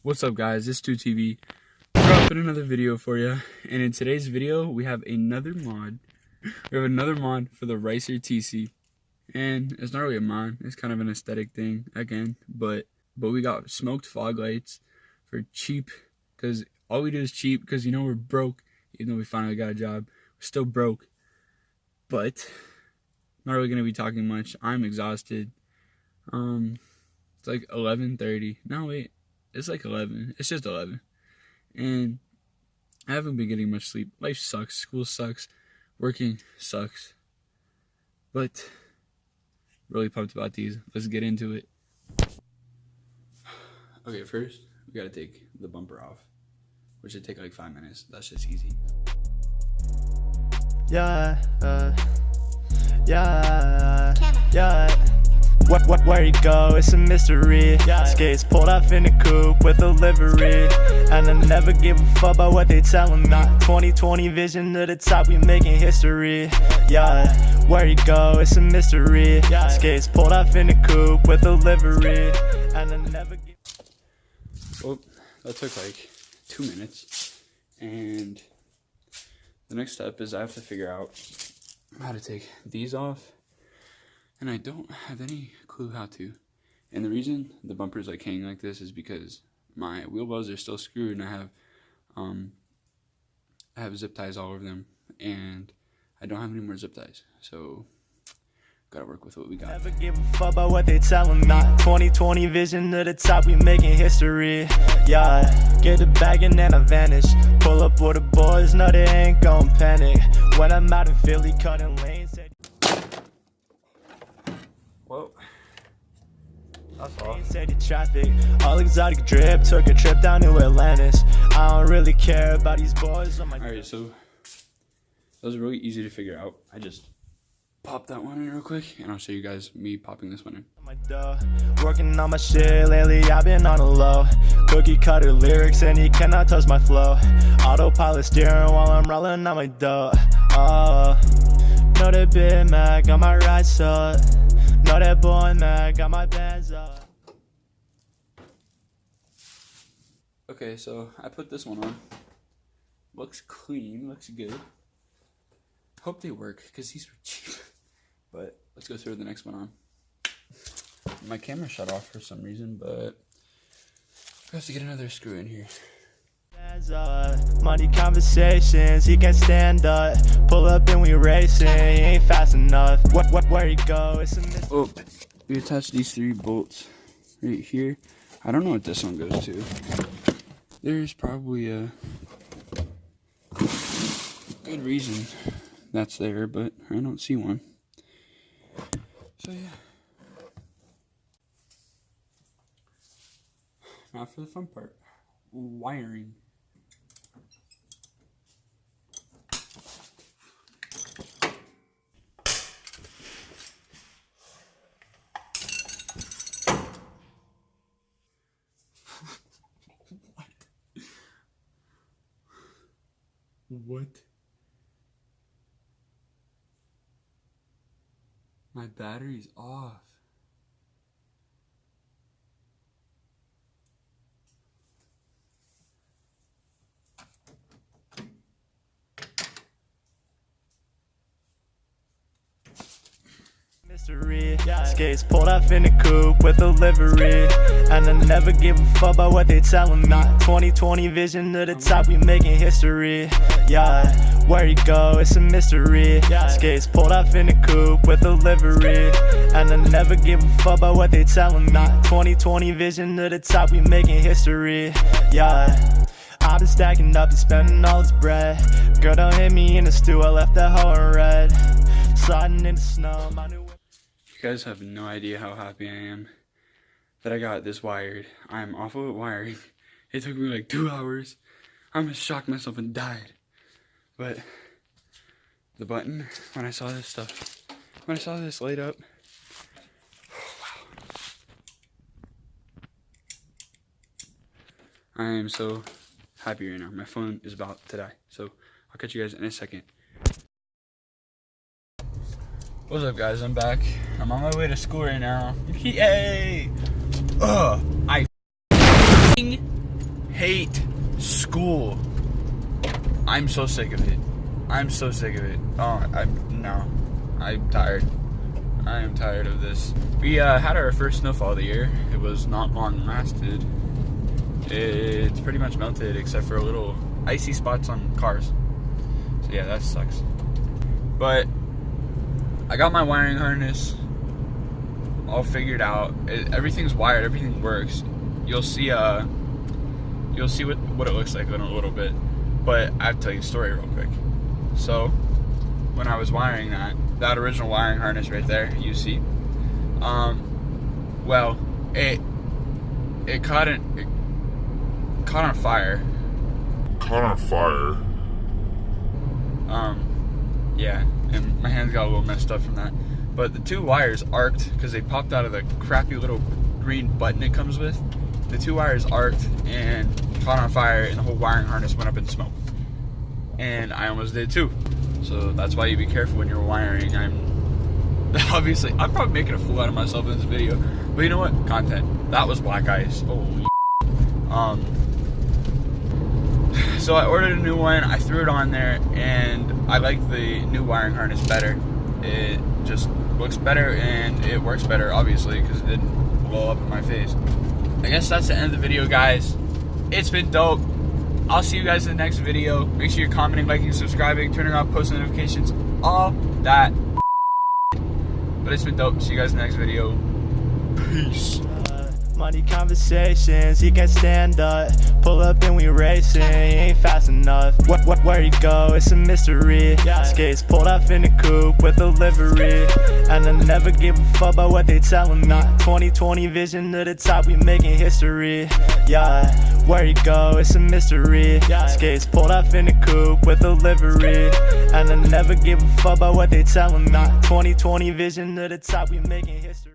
What's up, guys? It's 2TV dropping another video for you, and in today's video we have another mod. We have another mod for the Ricer TC, and it's not really a mod, it's kind of an aesthetic thing again, but we got smoked fog lights for cheap, because all we do is cheap, because you know we're broke. Even though we finally got a job, we're still broke. But not really gonna be talking much. I'm exhausted. It's like 11:30. No, wait. It's like 11. It's just 11. And I haven't been getting much sleep. Life sucks. School sucks. Working sucks. But really pumped about these. Let's get into it. Okay, first we gotta take the bumper off, which should take like 5 minutes. That's just easy. Yeah. Where you go, it's a mystery. Skates pulled off in a coupe with a livery, and I never give a fuck about what they tellin'. Not 2020 vision to the top, we making history. Yeah, where you go, it's a mystery. Skates pulled off in a coupe with a livery, and I never give. Well, that took like 2 minutes, and the next step is I have to figure out how to take these off, and I don't have any clue how to. And the reason the bumper's like hanging like this is because my wheel wells are still screwed, and I have zip ties all over them, and I don't have any more zip ties, so gotta work with what we got. Never give a fuck about what they tellin'. Not 2020 vision to the top, we making history. Yeah, get a bag and then I vanish. Pull up with the boys, no they ain't gon' panic. When I'm out in Philly cutting lanes. Well, that's all. Traffic, all exotic drip, took a trip down to Atlantis. I don't really care about these boys on my. Alright, so that was really easy to figure out. I just pop that one in real quick, and I'll show you guys me popping this one in. Working on my shit lately, I've been on a low. Cookie cutter lyrics and he cannot touch my flow. Autopilot steering while I'm rolling on my dough. Know that Big Mac got my right side. Know that boy Mac got my bands up. Okay, so I put this one on. Looks clean, looks good. Hope they work, because these were cheap. But let's go throw the next one on. My camera shut off for some reason, but I have to get another screw in here. Money conversations, he can't stand up. Pull up and we racing, he ain't fast enough. Where you go? It's a Oh, we attach these 3 bolts right here. I don't know what this one goes to. There's probably a good reason that's there, but I don't see one. So yeah. Now for the fun part. Wiring. What? My battery's off. mystery. Skates pulled off in a coupe with a livery, and I never give a fuck about what they tellin'. Not 2020 vision to the top, we making history. Yeah, where you go, it's a mystery. Skates pulled off in a coupe with a livery, and I never give a fuck about what they tellin'. Not 2020 vision to the top, we making history. Yeah, I've been stacking up and spending all this bread. Girl, don't hit me in the stew, I left that hoe in red. Sliding in the snow, my new. You guys have no idea how happy I am that I got this wired. I'm awful at wiring. It took me like 2 hours. I almost shocked myself and died. But the button, when I saw this stuff, when I saw this laid up, wow. I am so happy right now. My phone is about to die. So I'll catch you guys in a second. What's up, guys? I'm back. I'm on my way to school right now. Yay! I hate school. I'm so sick of it. I'm so sick of it. Oh, I'm tired. I am tired of this. We had our first snowfall of the year. It was not long lasted. It's pretty much melted except for little icy spots on cars. So yeah, that sucks. But I got my wiring harness all figured out. Everything's wired. Everything works. You'll see what it looks like in a little bit. But I have to tell you a story real quick. So when I was wiring that original wiring harness right there, you see, well, it caught on fire. Yeah, and my hands got a little messed up from that. But the two wires arced because they popped out of the crappy little green button it comes with. The two wires arced and caught on fire, and the whole wiring harness went up in smoke. And I almost did too. So that's why you be careful when you're wiring. I'm probably making a fool out of myself in this video. But you know what? Content. That was black ice. Holy So I ordered a new one, I threw it on there, and I like the new wiring harness better. It just looks better and it works better, obviously, because it didn't blow up in my face. I guess that's the end of the video, guys. It's been dope. I'll see you guys in the next video. Make sure you're commenting, liking, subscribing, turning on post notifications, all that. But it's been dope. See you guys in the next video. Peace. Money conversations, he can't stand up. Pull up and we racing, he ain't fast enough. Where he go, it's a mystery. Skates pulled off in the coupe with a livery, and I never give a fuck about what they tellin' me. 2020 vision to the top, we making history. Yeah, where he go, it's a mystery. Skates pulled off in the coupe with a livery, and I never give a fuck about what they tellin' me. 2020 vision to the top, we making history.